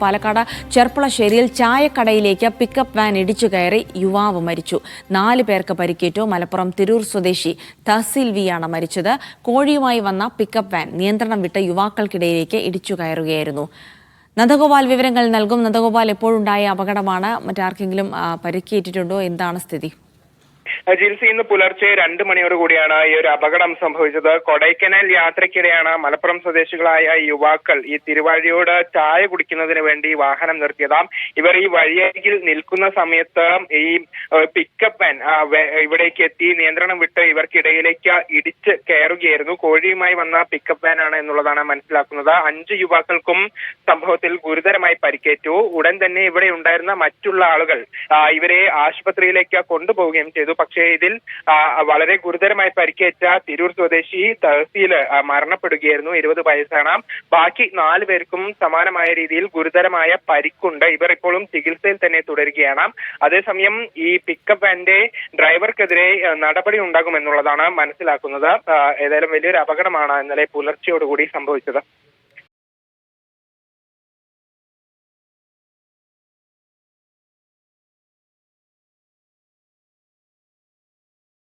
Palakkad ചെർപ്പളശ്ശേരിയിൽ ചായക്കടയിലേക്ക് pickup van ഇടിച്ചു കയറി യുവാവ് മരിച്ചു. 4 പേർക്ക് പരിക്കേറ്റു. മലപ്പുറം തിരൂർ സ്വദേശി തഹസിൽ വിയാണ് മരിച്ചത്. കോഴിയുമായി വന്ന പിക്കപ്പ് വാൻ നിയന്ത്രണം വിട്ട് യുവാക്കൾക്കിടയിലേക്ക് ഇടിച്ചു കയറുകയായിരുന്നു. നന്ദഗോപാൽ വിവരങ്ങൾ നൽകും. നന്ദഗോപാൽ, എപ്പോഴുണ്ടായ അപകടമാണ്? മറ്റാർക്കെങ്കിലും പരിക്കേറ്റിട്ടുണ്ടോ? എന്താണ് സ്ഥിതി? ജിൽസി, ഇന്ന് പുലർച്ചെ 2 മണിയോടുകൂടിയാണ് ഈ ഒരു അപകടം സംഭവിച്ചത്. കൊടൈക്കനാൽ യാത്രയ്ക്കിടെയാണ് മലപ്പുറം സ്വദേശികളായ യുവാക്കൾ ഈ തിരുവാഴിയോട് ചായ കുടിക്കുന്നതിന് വേണ്ടി വാഹനം നിർത്തിയത്. ഇവർ ഈ വഴിയരികിൽ നിൽക്കുന്ന സമയത്ത് ഈ പിക്കപ്പ് വാൻ ഇവിടേക്ക് എത്തി നിയന്ത്രണം വിട്ട് ഇവർക്കിടയിലേക്ക് ഇടിച്ച് കയറുകയായിരുന്നു. കോഴിയുമായി വന്ന പിക്കപ്പ് വാൻ ആണ് എന്നുള്ളതാണ് മനസ്സിലാക്കുന്നത്. 5 യുവാക്കൾക്കും സംഭവത്തിൽ ഗുരുതരമായി പരിക്കേറ്റു. ഉടൻ തന്നെ ഇവിടെ ഉണ്ടായിരുന്ന മറ്റുള്ള ആളുകൾ ഇവരെ ആശുപത്രിയിലേക്ക് കൊണ്ടുപോവുകയും ചെയ്തു. പക്ഷേ ഇതിൽ വളരെ ഗുരുതരമായി പരിക്കേറ്റ തിരൂർ സ്വദേശി തഹസീൽ മരണപ്പെടുകയായിരുന്നു. 20 വയസ്സാണ്. ബാക്കി 4 പേർക്കും സമാനമായ രീതിയിൽ ഗുരുതരമായ പരിക്കുണ്ട്. ഇവർ ഇപ്പോഴും ചികിത്സയിൽ തന്നെ തുടരുകയാണ്. അതേസമയം ഈ പിക്കപ്പ് വാന്റെ ഡ്രൈവർക്കെതിരെ നടപടി ഉണ്ടാകുമെന്നുള്ളതാണ് മനസ്സിലാക്കുന്നത്. ഏതായാലും വലിയൊരു അപകടമാണ് ഇന്നലെ പുലർച്ചയോടുകൂടി സംഭവിച്ചത്.